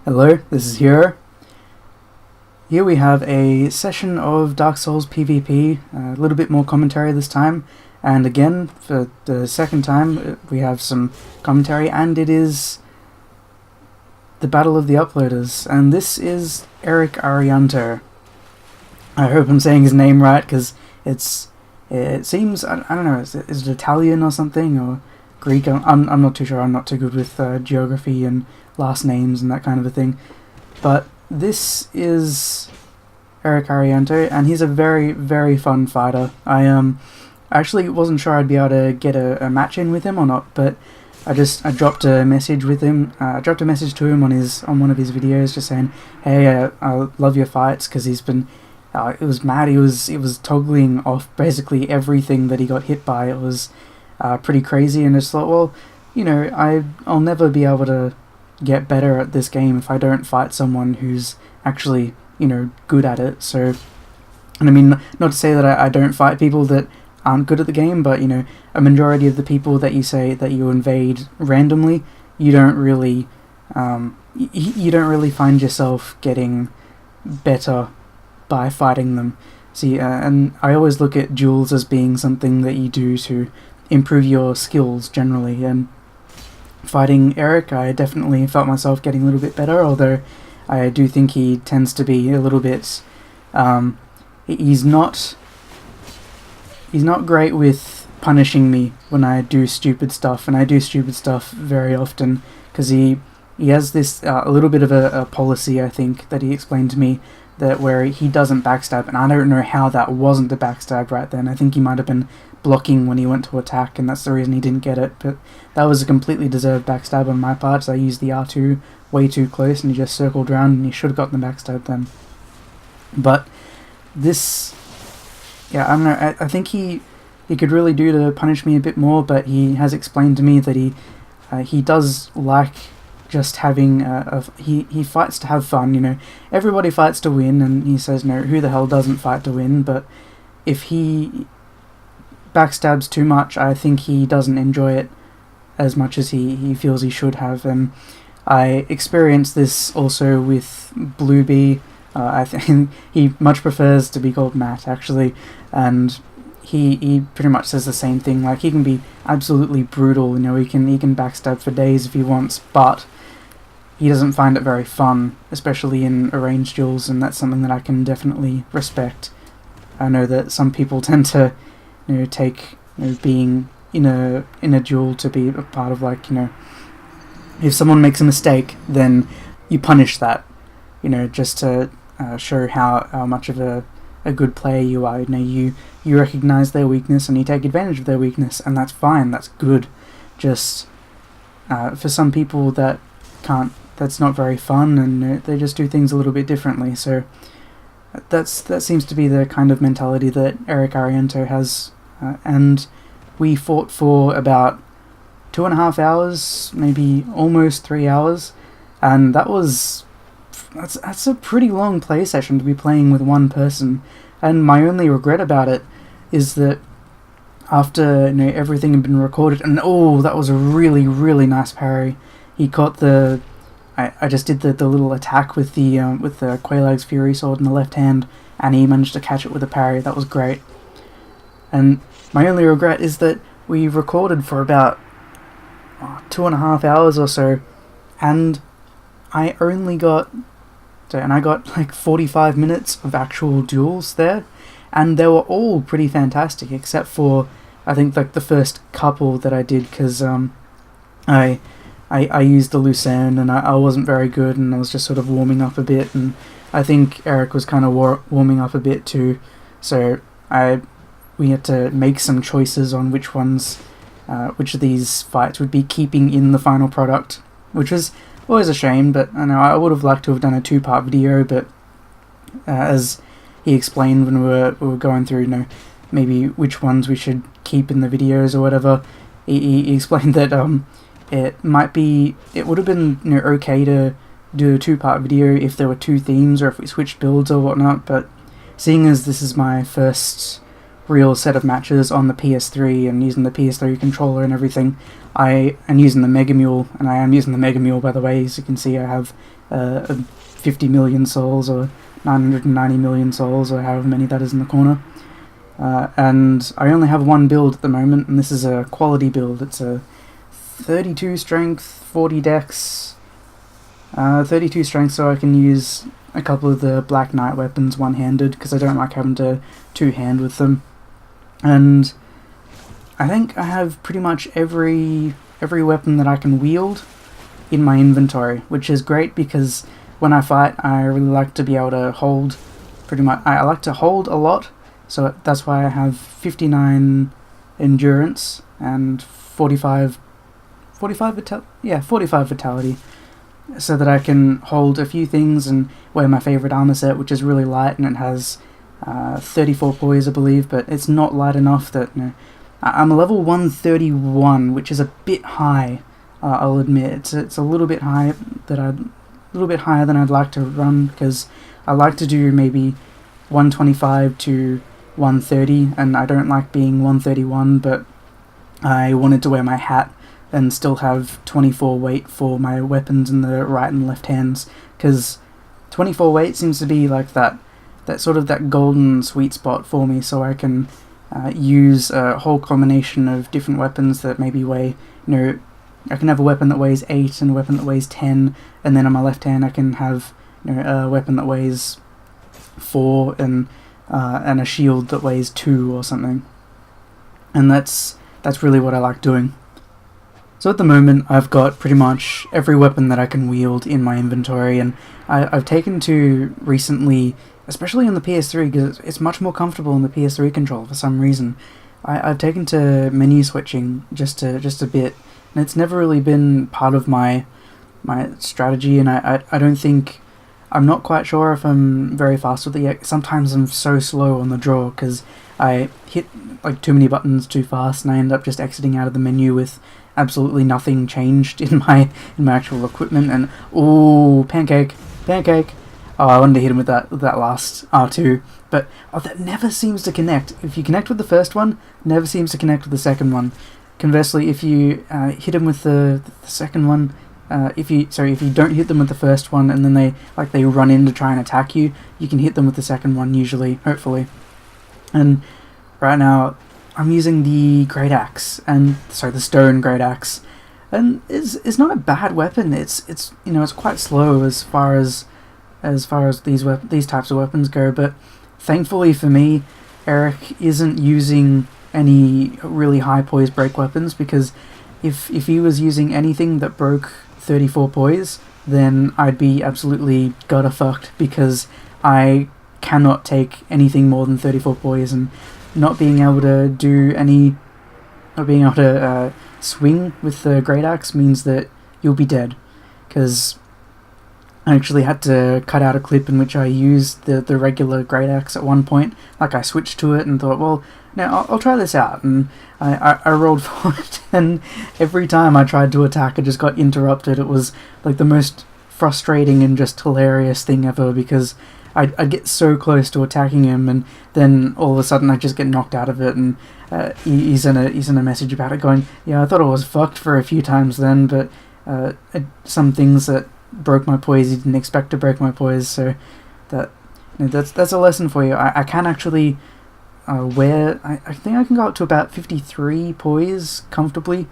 Hello, this is Hero. Here we have a session of Dark Souls PvP, a little bit more commentary this time, and again, for the second time, we have some commentary, and it is the Battle of the Uploaders, and this is Arianto. I hope I'm saying his name right, because it seems, I don't know, is it Italian or something, or Greek? I'm not too sure. I'm not too good with geography and last names and that kind of a thing. But this is Arianto, and he's a very, very fun fighter. I actually wasn't sure I'd be able to get a match in with him or not, but I dropped a message with him. I dropped a message to him on one of his videos, just saying, "Hey, I love your fights," because he's been. It was mad. He was toggling off basically everything that he got hit by. It was pretty crazy, and I just thought, well, I'll never be able to get better at this game if I don't fight someone who's actually, good at it. So, and I mean, not to say that I don't fight people that aren't good at the game, but, a majority of the people that you say that you invade randomly, you don't really find yourself getting better by fighting them. See, and I always look at duels as being something that you do to improve your skills generally, and fighting Eric, I definitely felt myself getting a little bit better, although I do think he tends to be a little bit, he's not great with punishing me when I do stupid stuff, and I do stupid stuff very often, because he has this, a little bit of a policy, I think, that he explained to me, that where he doesn't backstab, and I don't know how that wasn't a backstab right then. I think he might have been blocking when he went to attack, and that's the reason he didn't get it, but that was a completely deserved backstab on my part, so I used the R2 way too close, and he just circled around, and he should have gotten the backstab then. But this, yeah, I don't know, I think he could really do to punish me a bit more, but he has explained to me that he does like just having he fights to have fun. Everybody fights to win, and he says, no, who the hell doesn't fight to win? But if he backstabs too much, I think he doesn't enjoy it as much as he feels he should have. And I experienced this also with Bluebee. I think he much prefers to be called Matt, actually, and he pretty much says the same thing. Like, he can be absolutely brutal, he can backstab for days if he wants, but he doesn't find it very fun, especially in arranged duels, and that's something that I can definitely respect. I know that some people tend to, take being in a duel to be a part of, like, if someone makes a mistake, then you punish that, just to show how much of a good player you are. You recognize their weakness and you take advantage of their weakness, and that's fine. That's good. Just for some people that can't. That's not very fun, and they just do things a little bit differently. So that seems to be the kind of mentality that Arianto has, and we fought for about 2.5 hours, maybe almost 3 hours, and that's a pretty long play session to be playing with one person. And my only regret about it is that after everything had been recorded, and that was a really, really nice parry. He caught the. I just did the little attack with the Quaelag's Fury Sword in the left hand, and he managed to catch it with a parry. That was great. And my only regret is that we recorded for about 2.5 hours or so, and I got like 45 minutes of actual duels there, and they were all pretty fantastic, except for, I think, like the first couple that I did, because I used the Lucerne, and I wasn't very good, and I was just sort of warming up a bit, and I think Eric was kind of warming up a bit too, so we had to make some choices on which of these fights would be keeping in the final product, which was always a shame. But I know I would have liked to have done a 2-part video, but as he explained when we were going through, maybe which ones we should keep in the videos or whatever, he explained that it would have been okay to do a 2-part video if there were 2 themes or if we switched builds or whatnot, but seeing as this is my first real set of matches on the PS3 and using the PS3 controller and everything, and using the Mega Mule, and I am using the Mega Mule, by the way. As you can see, I have 50 million souls, or 990 million souls, or however many that is in the corner. And I only have one build at the moment, and this is a quality build. It's a 32 strength, 40 dex, 32 strength, so I can use a couple of the Black Knight weapons one-handed, because I don't like having to two-hand with them. And I think I have pretty much every weapon that I can wield in my inventory, which is great because when I fight, I really like to be able to hold pretty much. I like to hold a lot, so that's why I have 59 endurance and 45 vitality, so that I can hold a few things and wear my favourite armor set, which is really light, and it has 34 poise, I believe, but it's not light enough that, I'm a level 131, which is a bit high. I'll admit it's a little bit high, a little bit higher than I'd like to run, because I like to do maybe 125 to 130, and I don't like being 131, but I wanted to wear my hat and still have 24 weight for my weapons in the right and left hands, because 24 weight seems to be like that sort of that golden sweet spot for me, so I can use a whole combination of different weapons that maybe weigh, I can have a weapon that weighs 8 and a weapon that weighs 10, and then on my left hand I can have a weapon that weighs 4 and a shield that weighs 2 or something. And that's really what I like doing. So at the moment I've got pretty much every weapon that I can wield in my inventory, and I've taken to recently, especially on the PS3, because it's much more comfortable on the PS3 controller for some reason. I've taken to menu switching just a bit, and it's never really been part of my strategy, and I don't think, I'm not quite sure if I'm very fast with it yet. Sometimes I'm so slow on the draw because I hit like too many buttons too fast, and I end up just exiting out of the menu with absolutely nothing changed in my actual equipment. And ooh, pancake. Oh, I wanted to hit him with that last R2, but that never seems to connect. If you connect with the first one, never seems to connect with the second one. Conversely, if you hit him with the second one, if you don't hit them with the first one and then they run in to try and attack you, you can hit them with the second one usually, hopefully. And right now I'm using the Great Axe, the Stone Great Axe, and it's not a bad weapon. It's quite slow as far as these types of weapons go, but thankfully for me, Eric isn't using any really high poise break weapons, because if he was using anything that broke 34 poise, then I'd be absolutely gutter fucked, because I cannot take anything more than 34 poise, and not being able to swing with the Great Axe means that you'll be dead, because I actually had to cut out a clip in which I used the regular Great Axe at one point. Like, I switched to it and thought, well, now I'll try this out, and I rolled for it, and every time I tried to attack, I just got interrupted. It was like the most frustrating and just hilarious thing ever, because I'd get so close to attacking him, and then all of a sudden I just get knocked out of it, and he sent a message about it going, yeah, I thought I was fucked for a few times then, but some things that broke my poise, he didn't expect to break my poise, so that's a lesson for you. I can actually I think I can go up to about 53 poise comfortably,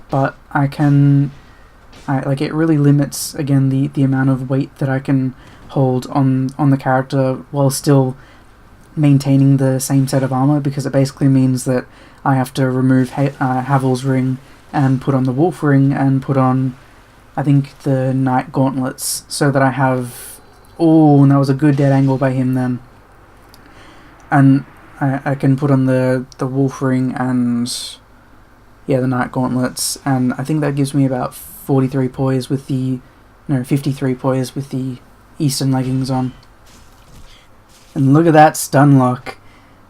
but it really limits again the amount of weight that I can hold on the character while still maintaining the same set of armor, because it basically means that I have to remove Havel's ring and put on the wolf ring and put on, I think, the knight gauntlets, so that I have... Oh, and that was a good dead angle by him then. And I can put on the wolf ring and the knight gauntlets, and I think that gives me about 43 poise with 53 poise with the Eastern leggings on. And look at that stun lock.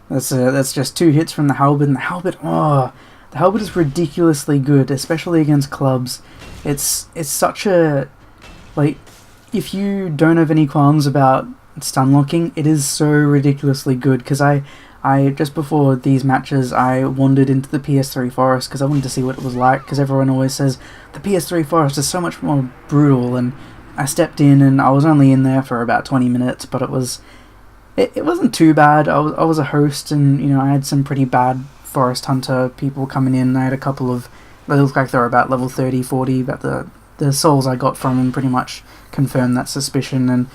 That's just 2 hits from the halberd, and the halberd is ridiculously good, especially against clubs. It's such a, if you don't have any qualms about stun locking, it is so ridiculously good, because I just before these matches, I wandered into the PS3 forest because I wanted to see what it was like, because everyone always says the PS3 forest is so much more brutal, and I stepped in and I was only in there for about 20 minutes, but it wasn't too bad. I was a host, and I had some pretty bad forest hunter people coming in. I had a couple of, they looked like they were about level 30, 40, but the souls I got from them pretty much confirmed that suspicion. And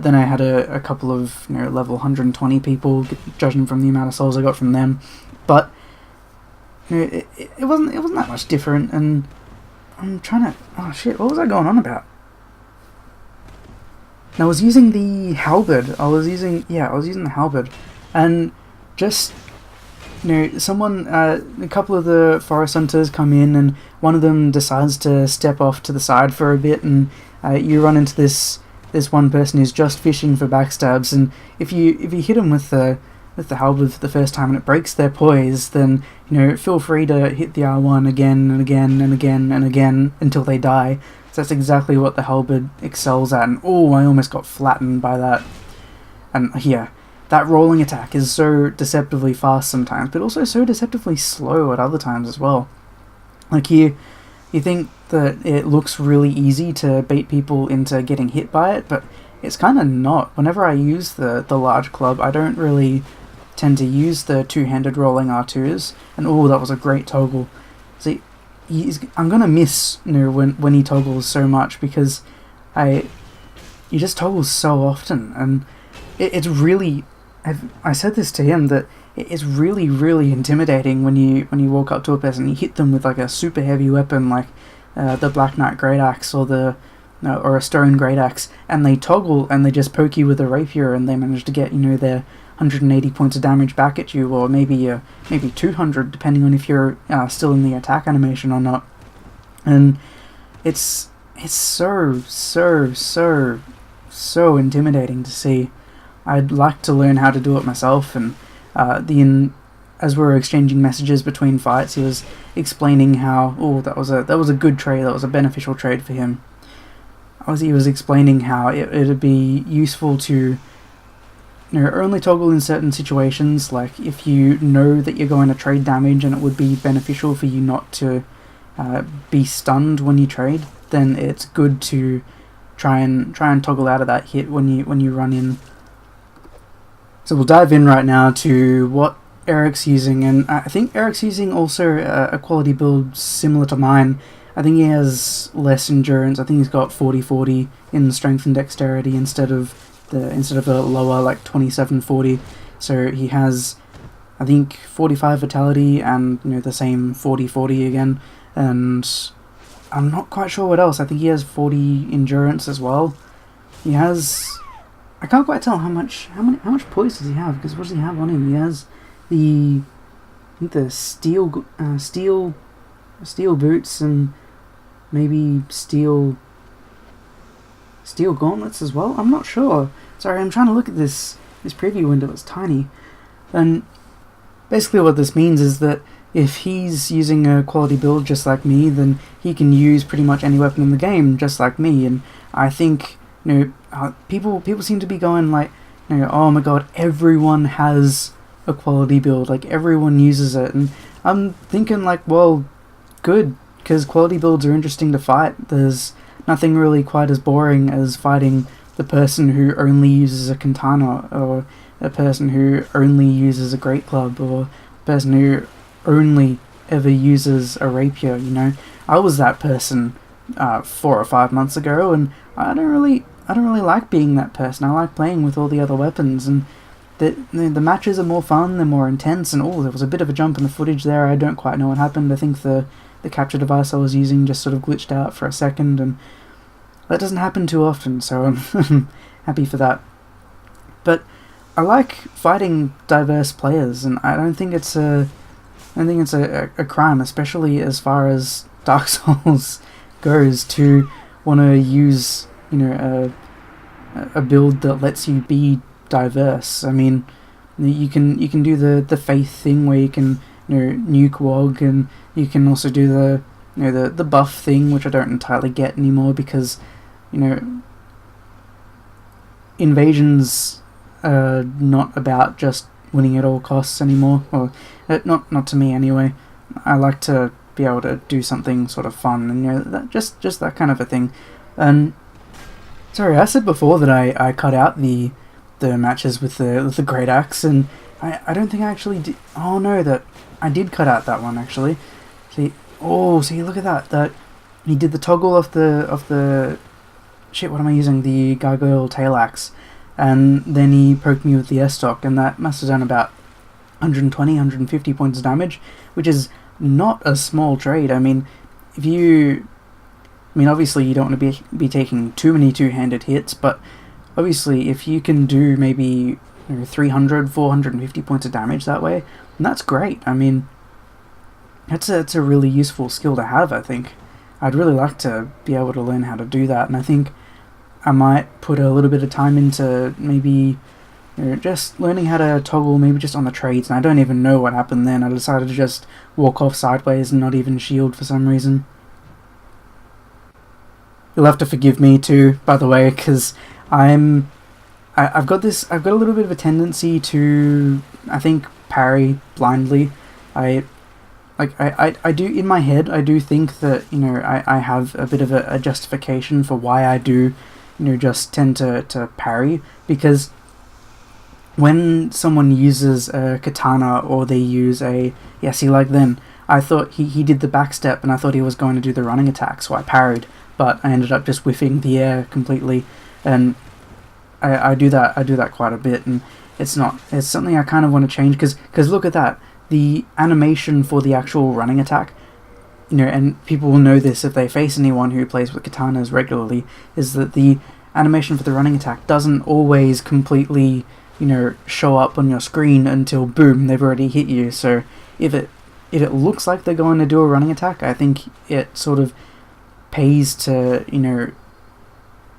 then I had a couple of level 120 people, judging from the amount of souls I got from them. But it wasn't that much different. And I'm trying to, oh shit, what was I going on about? And I was using the halberd. I was using the halberd, and just someone, a couple of the forest hunters come in, and one of them decides to step off to the side for a bit, and you run into this one person who's just fishing for backstabs, and if you hit them with the halberd for the first time and it breaks their poise, then feel free to hit the R1 again and again and again and again until they die. So that's exactly what the halberd excels at, and oh, I almost got flattened by that. And yeah, that rolling attack is so deceptively fast sometimes, but also so deceptively slow at other times as well. Like you think that it looks really easy to bait people into getting hit by it, but it's kind of not. Whenever I use the large club, I don't really tend to use the two-handed rolling R2s, and oh, that was a great toggle. See, I'm gonna miss when he toggles so much, because he just toggles so often, and it's really, I said this to him, that it's really, really intimidating when you walk up to a person and you hit them with like a super heavy weapon like the Black Knight Great Axe or or a Stone Great Axe, and they toggle and they just poke you with a rapier, and they manage to get their 180 points of damage back at you, or maybe 200, depending on if you're still in the attack animation or not. And it's so intimidating to see. I'd like to learn how to do it myself, and as we were exchanging messages between fights, he was explaining how that was a good trade, that was a beneficial trade for him. He was explaining how it'd be useful to only toggle in certain situations, like if you know that you're going to trade damage and it would be beneficial for you not to be stunned when you trade, then it's good to try and toggle out of that hit when you run in. So we'll dive in right now to what Eric's using, and I think Eric's using also a quality build similar to mine. I think he has less endurance. I think he's got 40-40 in strength and dexterity instead of the lower like 27-40. So he has, I think, 45 vitality and the same 40-40 again, and I'm not quite sure what else. I think he has 40 endurance as well. He has, I can't quite tell how much poise does he have, because what does he have on him? He has the steel boots and maybe steel gauntlets as well. I'm not sure. Sorry, I'm trying to look at this preview window. It's tiny. And basically what this means is that if he's using a quality build just like me, then he can use pretty much any weapon in the game just like me. And I think people seem to be going like, oh my god, everyone has a quality build, like everyone uses it. And I'm thinking like, well, good, because quality builds are interesting to fight. There's nothing really quite as boring as fighting the person who only uses a katana, or a person who only uses a great club, or a person who only ever uses a rapier. I was that person 4 or 5 months ago, and I don't really like being that person. I like playing with all the other weapons, and the matches are more fun, they're more intense, and there was a bit of a jump in the footage there. I don't quite know what happened. I think the capture device I was using just sort of glitched out for a second, and that doesn't happen too often, so I'm happy for that. But I like fighting diverse players, and I don't think it's a crime, especially as far as Dark Souls goes, to want to use a build that lets you be diverse. I mean, you can do the faith thing where you can nuke WoG, and you can also do the buff thing, which I don't entirely get anymore, because invasions are not about just winning at all costs anymore, or not to me anyway. I like to be able to do something sort of fun, and that, just that kind of a thing. And sorry, I said before that I cut out the matches with the Great Axe, and I don't think I actually did. Oh no, that I did cut out that one actually. See, look at that. That he did the toggle of the shit. What am I using? The Gargoyle Tail Axe, and then he poked me with the S-Stock, and that must have done about 120, 150 points of damage, which is not a small trade. I mean, obviously you don't want to be taking too many two-handed hits, but obviously if you can do maybe 300, 450 points of damage that way, and that's great. I mean, it's a really useful skill to have, I think. I'd really like to be able to learn how to do that, and I think I might put a little bit of time into maybe just learning how to toggle, maybe just on the trades, and I don't even know what happened then. I decided to just walk off sideways and not even shield for some reason. You'll have to forgive me too, by the way, because I've got a little bit of a tendency to, I think, parry blindly. I do, in my head, I do think that, I have a bit of a justification for why I do, just tend to parry, because when someone uses a katana or they use then, I thought he did the backstep and I thought he was going to do the running attack, so I parried, but I ended up just whiffing the air completely, and I do that quite a bit, and it's something I kind of want to change, because look at that, the animation for the actual running attack, and people will know this if they face anyone who plays with katanas regularly, is that the animation for the running attack doesn't always completely, show up on your screen until boom, they've already hit you. So if it looks like they're going to do a running attack, I think it sort of pays to,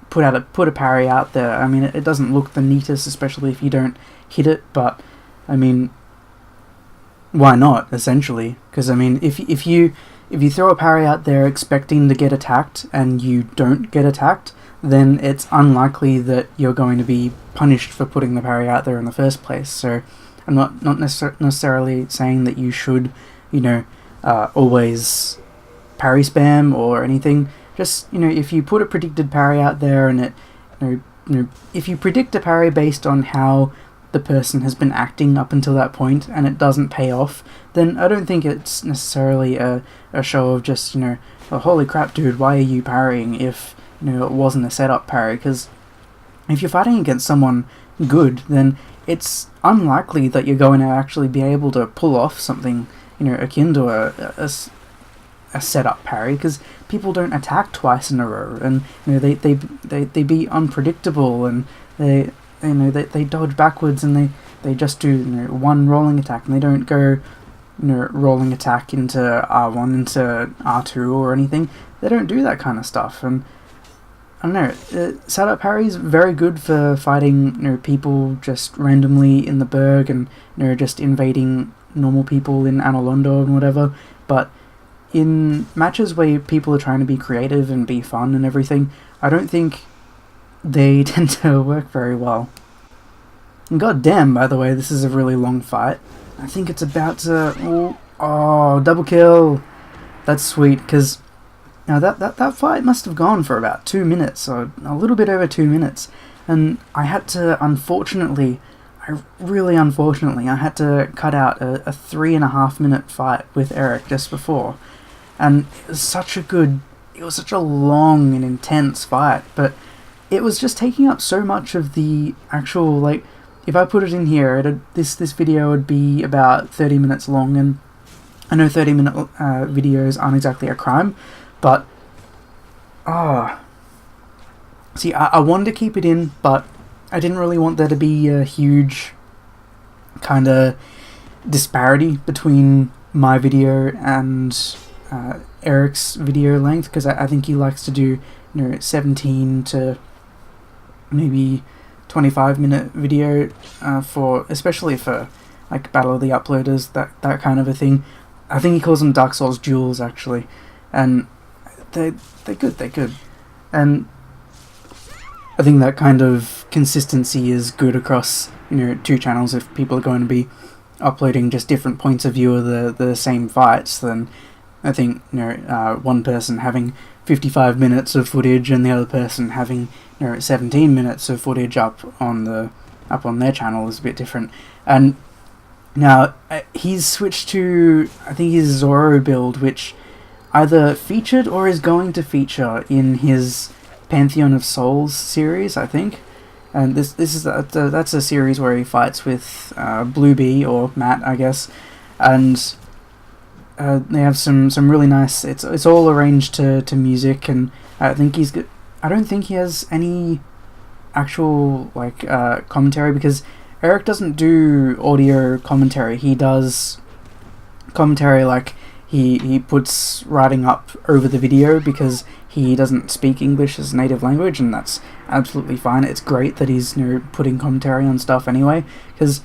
put a parry out there. I mean, it doesn't look the neatest, especially if you don't hit it, but I mean, why not, essentially? Because I mean, if you throw a parry out there expecting to get attacked and you don't get attacked, then it's unlikely that you're going to be punished for putting the parry out there in the first place. So I'm not necessarily saying that you should, always parry spam or anything. Just, if you put a predicted parry out there and it, if you predict a parry based on how the person has been acting up until that point and it doesn't pay off, then I don't think it's necessarily a show of just, oh, holy crap, dude, why are you parrying if, it wasn't a setup parry? Because if you're fighting against someone good, then it's unlikely that you're going to actually be able to pull off something, akin to a setup parry, because people don't attack twice in a row, and they be unpredictable, and they dodge backwards, and they just do one rolling attack, and they don't go rolling attack into R1 into R2 or anything. They don't do that kind of stuff, and I don't know. Setup parry is very good for fighting people just randomly in the Berg, and just invading normal people in Anolondo and whatever. But in matches where people are trying to be creative and be fun and everything, I don't think they tend to work very well. And god damn, by the way, this is a really long fight. I think it's about to... Oh, double kill! That's sweet, because now that fight must have gone for about 2 minutes, or a little bit over 2 minutes. And I had to, really unfortunately, I had to cut out a 3.5 minute fight with Eric just before. And it was such a long and intense fight, but it was just taking up so much of the actual, if I put it in here, this video would be about 30 minutes long, and I know 30-minute videos aren't exactly a crime, but, see, I wanted to keep it in, but I didn't really want there to be a huge kind of disparity between my video and Eric's video length, because I think he likes to do 17 to maybe 25-minute video especially for Battle of the Uploaders, that kind of a thing. I think he calls them Dark Souls duels, actually, and they're good, and I think that kind of consistency is good across two channels. If people are going to be uploading just different points of view of the same fights, then I think one person having 55 minutes of footage and the other person having 17 minutes of footage up on their channel is a bit different. And now he's switched to, I think, his Zoro build, which either featured or is going to feature in his Pantheon of Souls series, I think. And that's a series where he fights with Blue Bee, or Matt, I guess, and they have some really nice. It's all arranged to music, and I think he's good. I don't think he has any actual commentary, because Eric doesn't do audio commentary. He does commentary like he puts writing up over the video, because he doesn't speak English as a native language, and that's absolutely fine. It's great that he's putting commentary on stuff anyway, because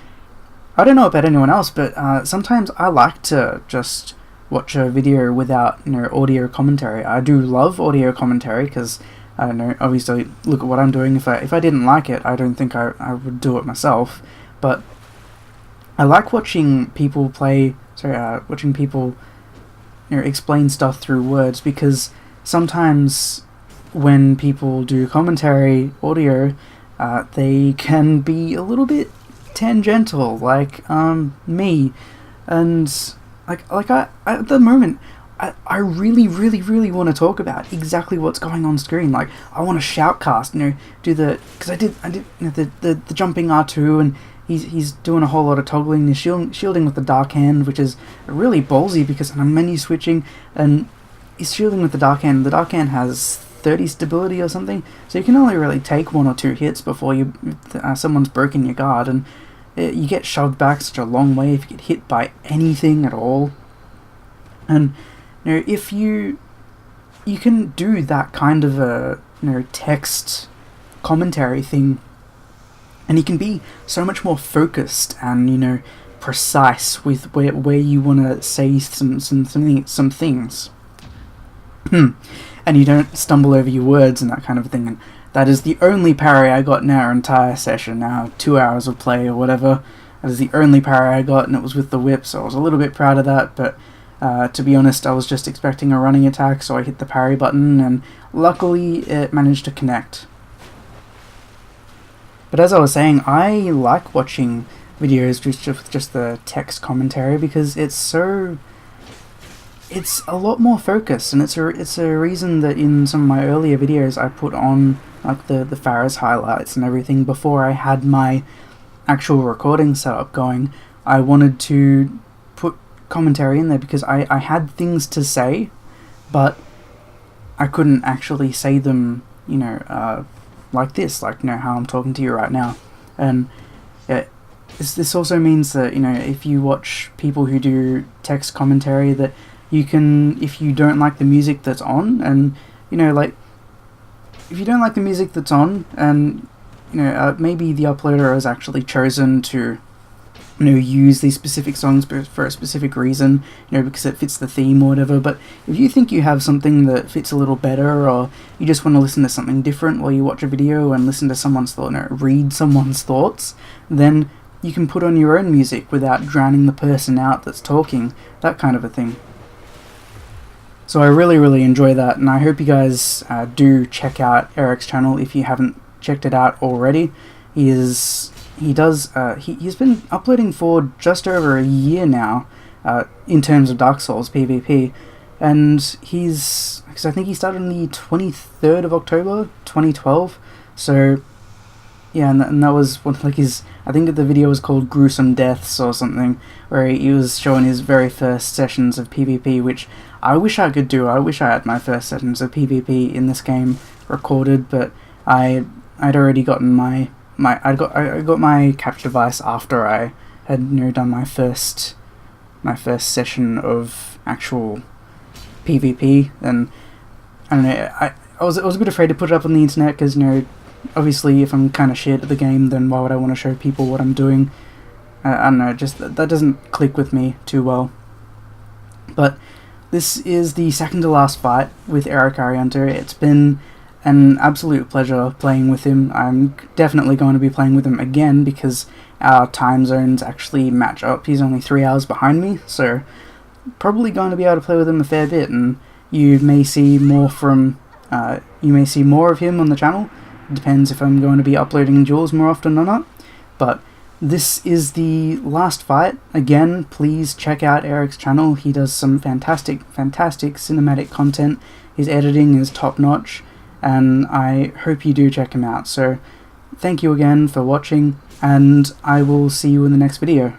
I don't know about anyone else, but sometimes I like to just watch a video without audio commentary. I do love audio commentary, because I don't know, obviously look at what I'm doing. If I didn't like it, I don't think I would do it myself, but I like watching people watching people explain stuff through words, because sometimes when people do commentary audio, they can be a little bit tangential, like me, and like I at the moment I really want to talk about exactly what's going on screen. Like, I want to shoutcast, do the, because I did the jumping R2, and he's doing a whole lot of toggling, he's shielding with the dark hand, which is really ballsy, because I'm menu switching, and he's shielding with the dark hand. The dark hand has 30 stability or something, so you can only really take 1 or 2 hits before someone's broken your guard, and you get shoved back such a long way if you get hit by anything at all. And if you can do that kind of a text commentary thing, and you can be so much more focused and precise with where you want to say some things, and you don't stumble over your words and that kind of thing. And that is the only parry I got in our entire session, now 2 hours of play or whatever. That is the only parry I got, and it was with the whip, so I was a little bit proud of that, but to be honest, I was just expecting a running attack, so I hit the parry button, and luckily it managed to connect. But as I was saying, I like watching videos with just the text commentary, because it's a lot more focused, and it's a reason that in some of my earlier videos I put on like the Farah's highlights and everything before I had my actual recording setup going. I wanted to put commentary in there because I had things to say, but I couldn't actually say them, like this, like how I'm talking to you right now. And this also means that if you watch people who do text commentary, that you can, if you don't like the music that's on, and if you don't like the music that's on, and maybe the uploader has actually chosen to use these specific songs for a specific reason, because it fits the theme or whatever. But if you think you have something that fits a little better, or you just want to listen to something different while you watch a video and listen to someone's read someone's thoughts, then you can put on your own music without drowning the person out that's talking, that kind of a thing. So I really enjoy that, and I hope you guys do check out Eric's channel if you haven't checked it out already. He's been uploading for just over a year now, in terms of Dark Souls PvP, and because I think he started on the 23rd of October 2012, so yeah, and that was one, I think the video was called Gruesome Deaths or something, where he was showing his very first sessions of PvP, which I wish I could do. I wish I had my first sessions of PvP in this game recorded, but I'd already gotten I got my capture device after I had done my first session of actual PvP, and I don't know, I was a bit afraid to put it up on the internet, because obviously if I'm kind of shit at the game, then why would I want to show people what I'm doing? I don't know, just that doesn't click with me too well. But this is the second to last fight with Eric Arianto. It's been an absolute pleasure playing with him. I'm definitely going to be playing with him again, because our time zones actually match up. He's only 3 hours behind me, so probably going to be able to play with him a fair bit, and you may see more of him on the channel. It depends if I'm going to be uploading duels more often or not. But this is the last fight. Again, please check out Eric's channel. He does some fantastic cinematic content. His editing is top notch, and I hope you do check him out. So thank you again for watching, and I will see you in the next video.